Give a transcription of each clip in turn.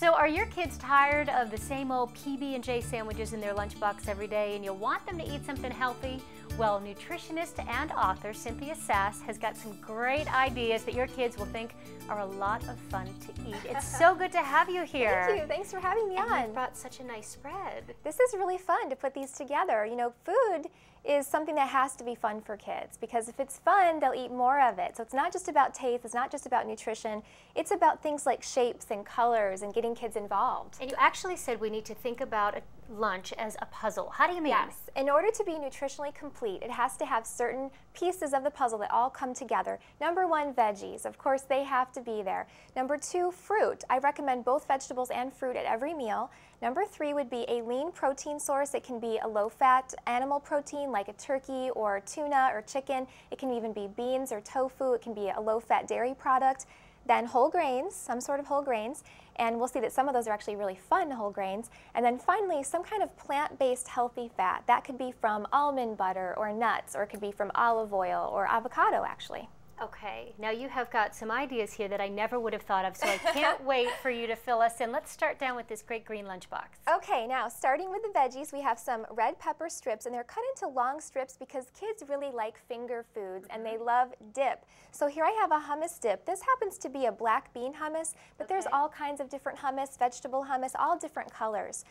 So are your kids tired of the same old PB&J sandwiches in their lunchbox every day and you want them to eat something healthy? Well, nutritionist and author Cynthia Sass has got some great ideas that your kids will think are a lot of fun to eat. It's so good to have you here. Thank you. Thanks for having me on. You brought such a nice spread. This is really fun to put these together. You know, food is something that has to be fun for kids because if it's fun, they'll eat more of it. So it's not just about taste, it's not just about nutrition, it's about things like shapes and colors and getting kids involved. And you actually said we need to think about a lunch as a puzzle. How do you mean? Yes. In order to be nutritionally complete, it has to have certain pieces of the puzzle that all come together. Number one, veggies. Of course, they have to be there. Number two, fruit. I recommend both vegetables and fruit at every meal. Number three would be a lean protein source. It can be a low-fat animal protein like a turkey or tuna or chicken. It can even be beans or tofu. It can be a low-fat dairy product. Then whole grains, some sort of whole grains, and we'll see that some of those are actually really fun whole grains. And then finally, some kind of plant-based healthy fat. That could be from almond butter or nuts, or it could be from olive oil or avocado, actually. Okay, now you have got some ideas here that I never would have thought of, so I can't wait for you to fill us in. Let's start down with this great green lunchbox. Okay, now starting with the veggies, we have some red pepper strips, and they're cut into long strips because kids really like finger foods and they love dip. So here I have a hummus dip. This happens to be a black bean hummus, but there's all kinds of different hummus, vegetable hummus, all different colors.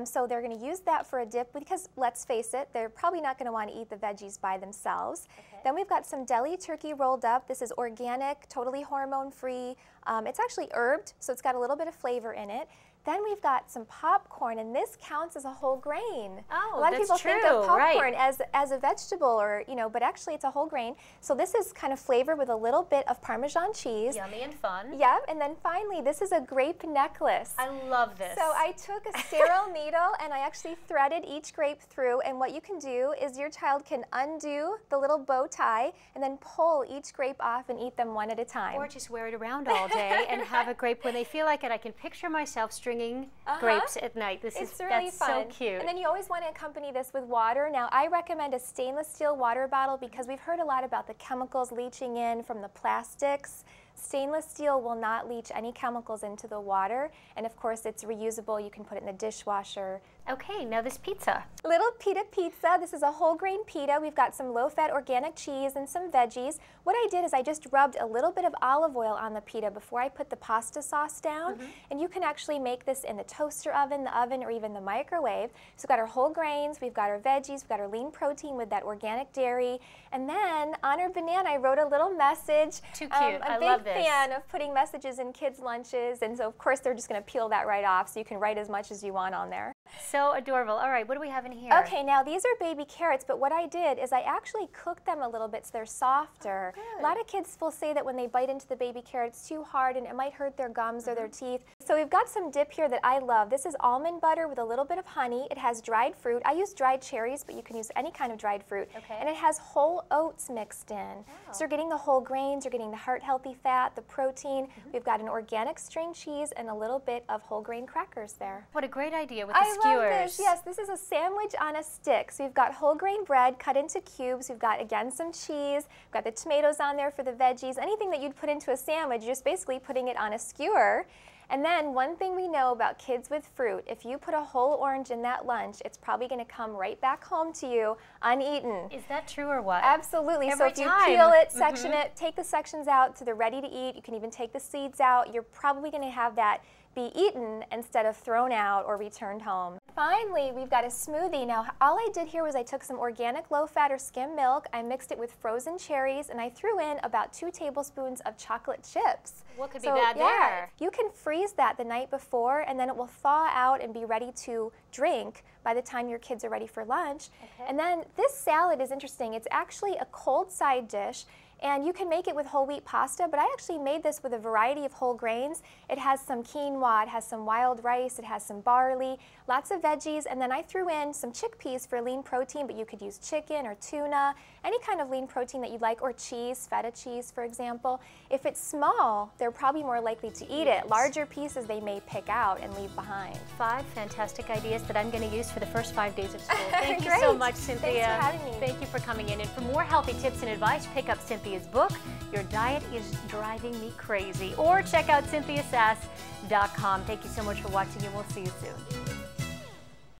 So they're going to use that for a dip because, let's face it, they're probably not going to want to eat the veggies by themselves. Okay. Then we've got some deli turkey rolled up. This is organic, totally hormone-free. It's actually herbed, so it's got a little bit of flavor in it. Then we've got some popcorn, and this counts as a whole grain. Oh, a lot of people think of popcorn as a vegetable, or but actually it's a whole grain. So this is kind of flavored with a little bit of Parmesan cheese. Yummy and fun. Yeah, and then finally this is a grape necklace. I love this. So I took a sterile needle and I actually threaded each grape through, and what you can do is your child can undo the little bow tie and then pull each grape off and eat them one at a time. Or just wear it around all day and have a grape when they feel like it. I can picture myself stringing grapes at night. That's really fun. So cute. And then you always want to accompany this with water. Now I recommend a stainless steel water bottle because we've heard a lot about the chemicals leaching in from the plastics. Stainless steel will not leach any chemicals into the water, and of course it's reusable. You can put it in the dishwasher. Okay, now this pizza. Little pita pizza. This is a whole grain pita. We've got some low-fat organic cheese and some veggies. What I did is I just rubbed a little bit of olive oil on the pita before I put the pasta sauce down, and you can actually make this in the toaster oven, the oven, or even the microwave. So we've got our whole grains, we've got our veggies, we've got our lean protein with that organic dairy, and then on our banana I wrote a little message. Too cute. I love this. I'm a big fan of putting messages in kids' lunches, and so of course they're just going to peel that right off, so you can write as much as you want on there. So adorable. All right, what do we have in here? Okay, now these are baby carrots, but what I did is I actually cooked them a little bit so they're softer. Oh, a lot of kids will say that when they bite into the baby carrots too hard and it might hurt their gums or their teeth. So we've got some dip here that I love. This is almond butter with a little bit of honey. It has dried fruit. I use dried cherries, but you can use any kind of dried fruit. Okay. And it has whole oats mixed in. So you're getting the whole grains, you're getting the heart-healthy fat, the protein. We've got an organic string cheese and a little bit of whole grain crackers there. What a great idea with the skewers. I love this. Yes, this is a sandwich on a stick. So we've got whole grain bread cut into cubes. We've got, again, some cheese. We've got the tomatoes on there for the veggies. Anything that you'd put into a sandwich, you're just basically putting it on a skewer. And then one thing we know about kids with fruit, if you put a whole orange in that lunch, it's probably going to come right back home to you uneaten. Is that true or what? Absolutely. Every so if time. you peel it, section it, take the sections out so they're ready to eat. You can even take the seeds out. You're probably going to have that be eaten instead of thrown out or returned home. Finally, we've got a smoothie. Now, all I did here was I took some organic low-fat or skim milk, I mixed it with frozen cherries, and I threw in about 2 tablespoons of chocolate chips. What could be bad there? You can freeze that the night before, and then it will thaw out and be ready to drink by the time your kids are ready for lunch. Okay. And then this salad is interesting. It's actually a cold side dish. And you can make it with whole wheat pasta, but I actually made this with a variety of whole grains. It has some quinoa, it has some wild rice, it has some barley, lots of veggies, and then I threw in some chickpeas for lean protein, but you could use chicken or tuna, any kind of lean protein that you'd like, or cheese, feta cheese, for example. If it's small, they're probably more likely to eat it. Larger pieces they may pick out and leave behind. 5 fantastic ideas that I'm going to use for the first 5 days of school. Thank you so much, Cynthia. Thanks for having me. Thank you for coming in. And for more healthy tips and advice, pick up Cynthia Cynthia's book, Your Diet is Driving Me Crazy, or check out CynthiaSass.com. Thank you so much for watching, and we'll see you soon.